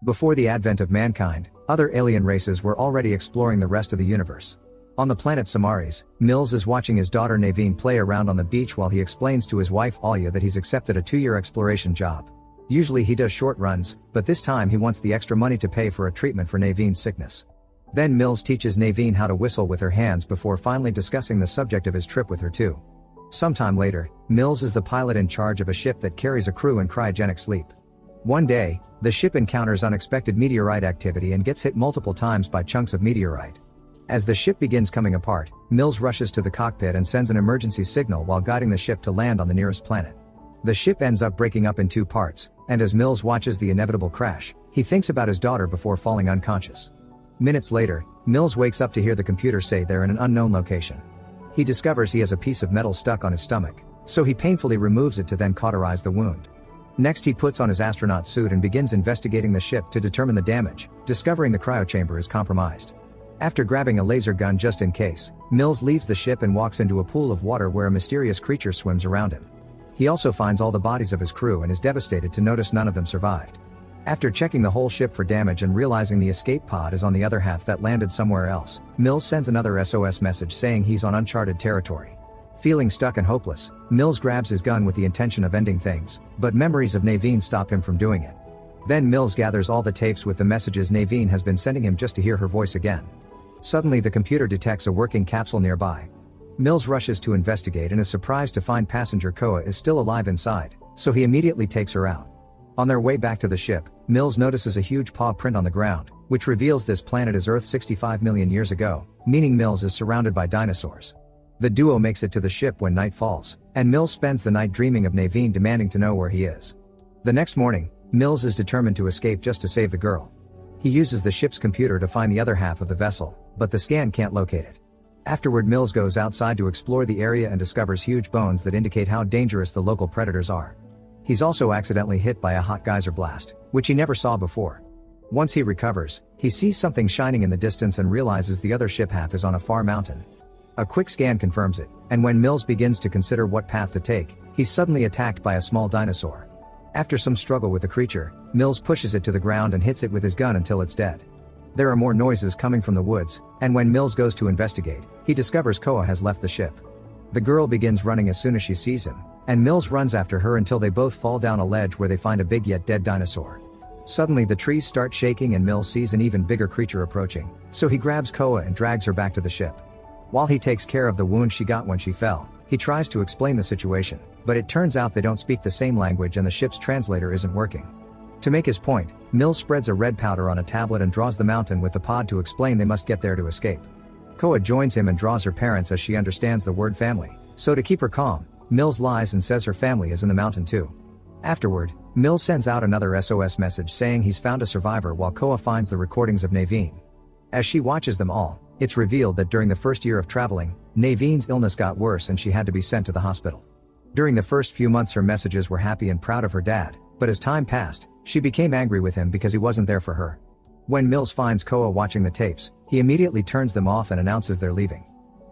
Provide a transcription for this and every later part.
Before the advent of mankind, other alien races were already exploring the rest of the universe. On the planet Samaris, Mills is watching his daughter Naveen play around on the beach while he explains to his wife Alia that he's accepted a 2-year exploration job. Usually he does short runs, but this time he wants the extra money to pay for a treatment for Naveen's sickness. Then Mills teaches Naveen how to whistle with her hands before finally discussing the subject of his trip with her too. Sometime later, Mills is the pilot in charge of a ship that carries a crew in cryogenic sleep. One day, the ship encounters unexpected meteorite activity and gets hit multiple times by chunks of meteorite. As the ship begins coming apart, Mills rushes to the cockpit and sends an emergency signal while guiding the ship to land on the nearest planet. The ship ends up breaking up in 2 parts, and as Mills watches the inevitable crash, he thinks about his daughter before falling unconscious. Minutes later, Mills wakes up to hear the computer say they're in an unknown location. He discovers he has a piece of metal stuck on his stomach, so he painfully removes it to then cauterize the wound. Next he puts on his astronaut suit and begins investigating the ship to determine the damage, discovering the cryochamber is compromised. After grabbing a laser gun just in case, Mills leaves the ship and walks into a pool of water where a mysterious creature swims around him. He also finds all the bodies of his crew and is devastated to notice none of them survived. After checking the whole ship for damage and realizing the escape pod is on the other half that landed somewhere else, Mills sends another SOS message saying he's on uncharted territory. Feeling stuck and hopeless, Mills grabs his gun with the intention of ending things, but memories of Naveen stop him from doing it. Then Mills gathers all the tapes with the messages Naveen has been sending him just to hear her voice again. Suddenly the computer detects a working capsule nearby. Mills rushes to investigate and is surprised to find passenger Koa is still alive inside, so he immediately takes her out. On their way back to the ship, Mills notices a huge paw print on the ground, which reveals this planet is Earth 65 million years ago, meaning Mills is surrounded by dinosaurs. The duo makes it to the ship when night falls, and Mills spends the night dreaming of Naveen demanding to know where he is. The next morning, Mills is determined to escape just to save the girl. He uses the ship's computer to find the other half of the vessel, but the scan can't locate it. Afterward, Mills goes outside to explore the area and discovers huge bones that indicate how dangerous the local predators are. He's also accidentally hit by a hot geyser blast, which he never saw before. Once he recovers, he sees something shining in the distance and realizes the other ship half is on a far mountain. A quick scan confirms it, and when Mills begins to consider what path to take, he's suddenly attacked by a small dinosaur. After some struggle with the creature, Mills pushes it to the ground and hits it with his gun until it's dead. There are more noises coming from the woods, and when Mills goes to investigate, he discovers Koa has left the ship. The girl begins running as soon as she sees him, and Mills runs after her until they both fall down a ledge where they find a big yet dead dinosaur. Suddenly the trees start shaking and Mills sees an even bigger creature approaching, so he grabs Koa and drags her back to the ship. While he takes care of the wound she got when she fell, he tries to explain the situation, but it turns out they don't speak the same language and the ship's translator isn't working. To make his point, Mills spreads a red powder on a tablet and draws the mountain with the pod to explain they must get there to escape. Koa joins him and draws her parents as she understands the word family, so to keep her calm, Mills lies and says her family is in the mountain too. Afterward, Mills sends out another SOS message saying he's found a survivor while Koa finds the recordings of Naveen. As she watches them all, it's revealed that during the first year of traveling, Naveen's illness got worse and she had to be sent to the hospital. During the first few months her messages were happy and proud of her dad, but as time passed, she became angry with him because he wasn't there for her. When Mills finds Koa watching the tapes, he immediately turns them off and announces they're leaving.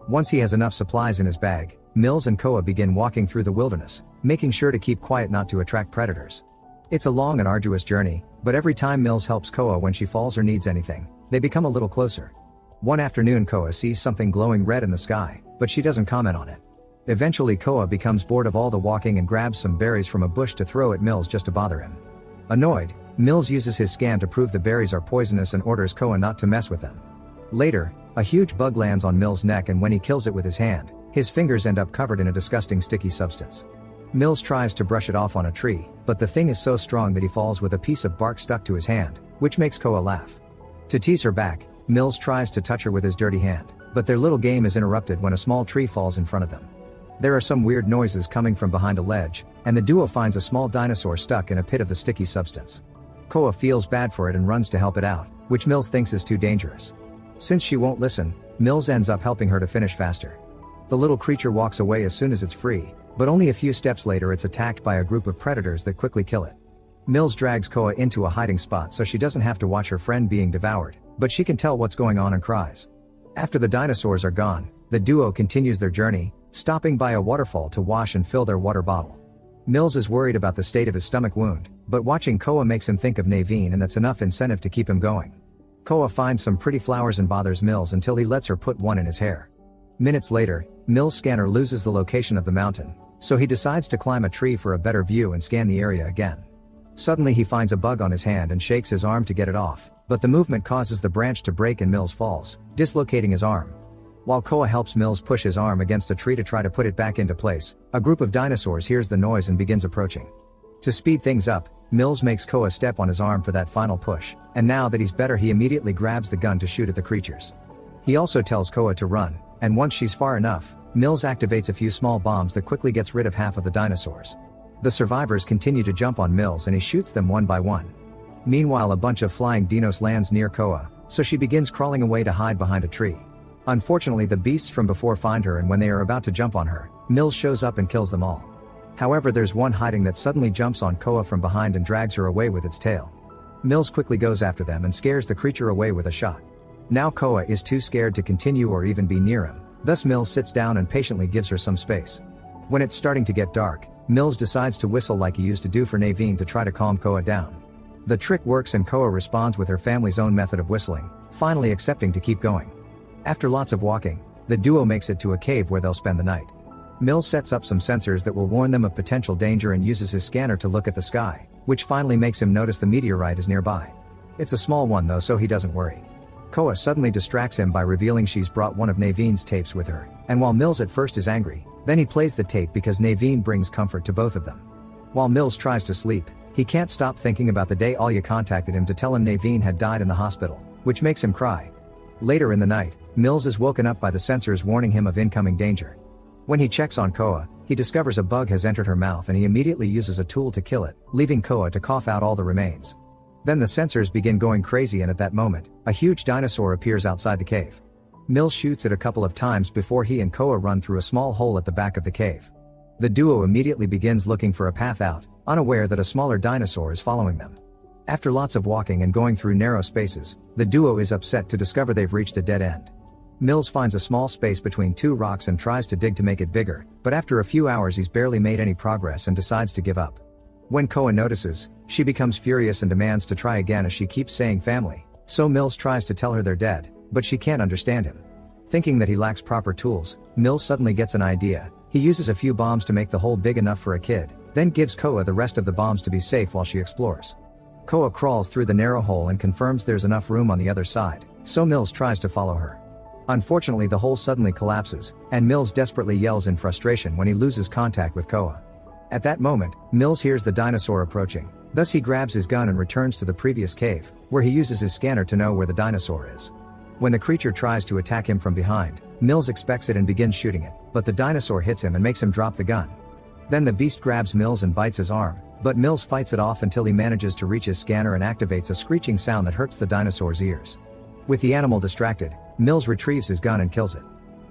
Once he has enough supplies in his bag, Mills and Koa begin walking through the wilderness, making sure to keep quiet not to attract predators. It's a long and arduous journey, but every time Mills helps Koa when she falls or needs anything, they become a little closer. One afternoon Koa sees something glowing red in the sky, but she doesn't comment on it. Eventually Koa becomes bored of all the walking and grabs some berries from a bush to throw at Mills just to bother him. Annoyed, Mills uses his scan to prove the berries are poisonous and orders Koa not to mess with them. Later, a huge bug lands on Mills' neck and when he kills it with his hand, his fingers end up covered in a disgusting sticky substance. Mills tries to brush it off on a tree, but the thing is so strong that he falls with a piece of bark stuck to his hand, which makes Koa laugh. To tease her back, Mills tries to touch her with his dirty hand, but their little game is interrupted when a small tree falls in front of them. There are some weird noises coming from behind a ledge, and the duo finds a small dinosaur stuck in a pit of the sticky substance. Koa feels bad for it and runs to help it out, which Mills thinks is too dangerous. Since she won't listen, Mills ends up helping her to finish faster. The little creature walks away as soon as it's free, but only a few steps later it's attacked by a group of predators that quickly kill it. Mills drags Koa into a hiding spot so she doesn't have to watch her friend being devoured, but she can tell what's going on and cries. After the dinosaurs are gone, the duo continues their journey, stopping by a waterfall to wash and fill their water bottle. Mills is worried about the state of his stomach wound, but watching Koa makes him think of Naveen, and that's enough incentive to keep him going. Koa finds some pretty flowers and bothers Mills until he lets her put one in his hair. Minutes later, Mills' scanner loses the location of the mountain, so he decides to climb a tree for a better view and scan the area again. Suddenly he finds a bug on his hand and shakes his arm to get it off, but the movement causes the branch to break and Mills falls, dislocating his arm. While Koa helps Mills push his arm against a tree to try to put it back into place, a group of dinosaurs hears the noise and begins approaching. To speed things up, Mills makes Koa step on his arm for that final push, and now that he's better he immediately grabs the gun to shoot at the creatures. He also tells Koa to run, and once she's far enough, Mills activates a few small bombs that quickly gets rid of half of the dinosaurs. The survivors continue to jump on Mills and he shoots them one by one. Meanwhile, a bunch of flying dinos lands near Koa, so she begins crawling away to hide behind a tree. Unfortunately, the beasts from before find her, and when they are about to jump on her, Mills shows up and kills them all. However, there's one hiding that suddenly jumps on Koa from behind and drags her away with its tail. Mills quickly goes after them and scares the creature away with a shot. Now Koa is too scared to continue or even be near him, thus Mills sits down and patiently gives her some space. When it's starting to get dark, Mills decides to whistle like he used to do for Naveen to try to calm Koa down. The trick works and Koa responds with her family's own method of whistling, finally accepting to keep going. After lots of walking, the duo makes it to a cave where they'll spend the night. Mills sets up some sensors that will warn them of potential danger and uses his scanner to look at the sky, which finally makes him notice the meteorite is nearby. It's a small one though, so he doesn't worry. Koa suddenly distracts him by revealing she's brought one of Naveen's tapes with her, and while Mills at first is angry, then he plays the tape because Naveen brings comfort to both of them. While Mills tries to sleep, he can't stop thinking about the day Alya contacted him to tell him Naveen had died in the hospital, which makes him cry. Later in the night, Mills is woken up by the sensors warning him of incoming danger. When he checks on Koa, he discovers a bug has entered her mouth and he immediately uses a tool to kill it, leaving Koa to cough out all the remains. Then the sensors begin going crazy, and at that moment, a huge dinosaur appears outside the cave. Mills shoots it a couple of times before he and Koa run through a small hole at the back of the cave. The duo immediately begins looking for a path out, unaware that a smaller dinosaur is following them. After lots of walking and going through narrow spaces, the duo is upset to discover they've reached a dead end. Mills finds a small space between two rocks and tries to dig to make it bigger, but after a few hours he's barely made any progress and decides to give up. When Koa notices, she becomes furious and demands to try again as she keeps saying family, so Mills tries to tell her they're dead, but she can't understand him. Thinking that he lacks proper tools, Mills suddenly gets an idea. He uses a few bombs to make the hole big enough for a kid, then gives Koa the rest of the bombs to be safe while she explores. Koa crawls through the narrow hole and confirms there's enough room on the other side, so Mills tries to follow her. Unfortunately, the hole suddenly collapses, and Mills desperately yells in frustration when he loses contact with Koa. At that moment, Mills hears the dinosaur approaching, thus he grabs his gun and returns to the previous cave, where he uses his scanner to know where the dinosaur is. When the creature tries to attack him from behind, Mills expects it and begins shooting it, but the dinosaur hits him and makes him drop the gun. Then the beast grabs Mills and bites his arm, but Mills fights it off until he manages to reach his scanner and activates a screeching sound that hurts the dinosaur's ears. With the animal distracted, Mills retrieves his gun and kills it.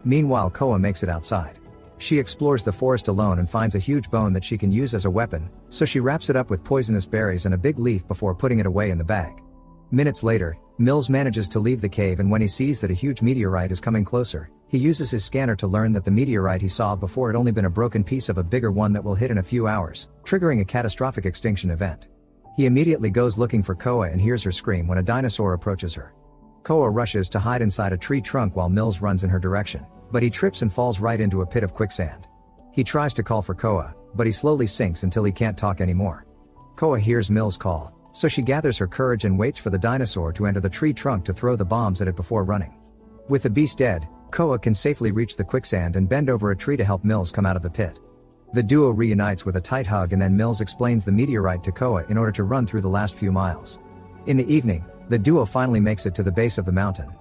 Meanwhile, Koa makes it outside. She explores the forest alone and finds a huge bone that she can use as a weapon, so she wraps it up with poisonous berries and a big leaf before putting it away in the bag. Minutes later, Mills manages to leave the cave, and when he sees that a huge meteorite is coming closer, he uses his scanner to learn that the meteorite he saw before had only been a broken piece of a bigger one that will hit in a few hours, triggering a catastrophic extinction event. He immediately goes looking for Koa and hears her scream when a dinosaur approaches her. Koa rushes to hide inside a tree trunk while Mills runs in her direction, but he trips and falls right into a pit of quicksand. He tries to call for Koa, but he slowly sinks until he can't talk anymore. Koa hears Mills' call, so she gathers her courage and waits for the dinosaur to enter the tree trunk to throw the bombs at it before running. With the beast dead, Koa can safely reach the quicksand and bend over a tree to help Mills come out of the pit. The duo reunites with a tight hug, and then Mills explains the meteorite to Koa in order to run through the last few miles. In the evening, the duo finally makes it to the base of the mountain.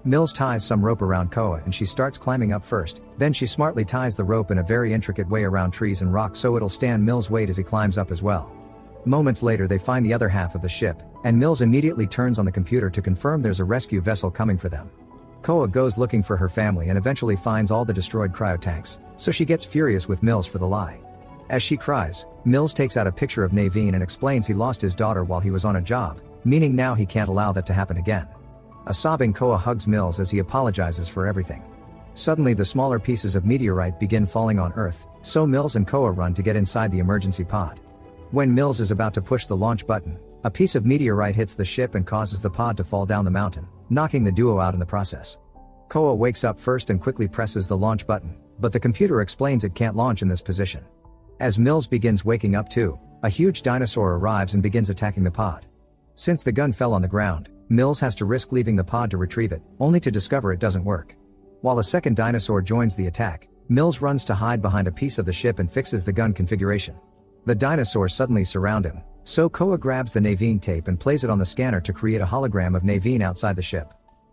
Mills ties some rope around Koa and she starts climbing up first, then she smartly ties the rope in a very intricate way around trees and rocks so it'll stand Mills' weight as he climbs up as well. Moments later they find the other half of the ship, and Mills immediately turns on the computer to confirm there's a rescue vessel coming for them. Koa goes looking for her family and eventually finds all the destroyed cryotanks, so she gets furious with Mills for the lie. As she cries, Mills takes out a picture of Naveen and explains he lost his daughter while he was on a job, meaning now he can't allow that to happen again. A sobbing Koa hugs Mills as he apologizes for everything. Suddenly the smaller pieces of meteorite begin falling on Earth, so Mills and Koa run to get inside the emergency pod. When Mills is about to push the launch button, a piece of meteorite hits the ship and causes the pod to fall down the mountain, knocking the duo out in the process. Koa wakes up first and quickly presses the launch button, but the computer explains it can't launch in this position. As Mills begins waking up too, a huge dinosaur arrives and begins attacking the pod. Since the gun fell on the ground, Mills has to risk leaving the pod to retrieve it, only to discover it doesn't work. While a second dinosaur joins the attack, Mills runs to hide behind a piece of the ship and fixes the gun configuration. The dinosaurs suddenly surround him, so Koa grabs the Naveen tape and plays it on the scanner to create a hologram of Naveen outside the ship.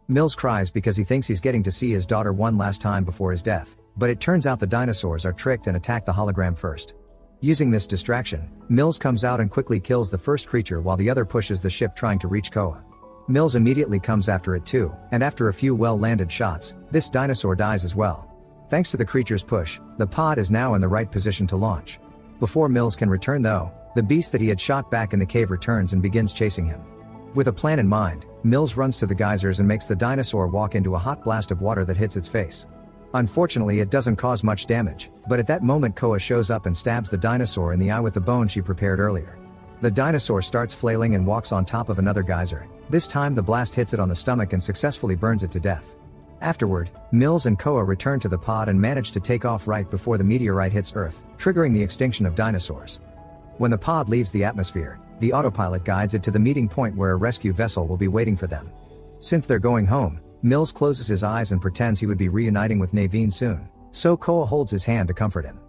Mills cries because he thinks he's getting to see his daughter one last time before his death, but it turns out the dinosaurs are tricked and attack the hologram first. Using this distraction, Mills comes out and quickly kills the first creature while the other pushes the ship trying to reach Koa. Mills immediately comes after it too, and after a few well-landed shots, this dinosaur dies as well. Thanks to the creature's push, the pod is now in the right position to launch. Before Mills can return though, the beast that he had shot back in the cave returns and begins chasing him. With a plan in mind, Mills runs to the geysers and makes the dinosaur walk into a hot blast of water that hits its face. Unfortunately, it doesn't cause much damage, but at that moment Koa shows up and stabs the dinosaur in the eye with the bone she prepared earlier. The dinosaur starts flailing and walks on top of another geyser. This time the blast hits it on the stomach and successfully burns it to death. Afterward, Mills and Koa return to the pod and manage to take off right before the meteorite hits Earth, triggering the extinction of dinosaurs. When the pod leaves the atmosphere, the autopilot guides it to the meeting point where a rescue vessel will be waiting for them. Since they're going home, Mills closes his eyes and pretends he would be reuniting with Naveen soon, so Koa holds his hand to comfort him.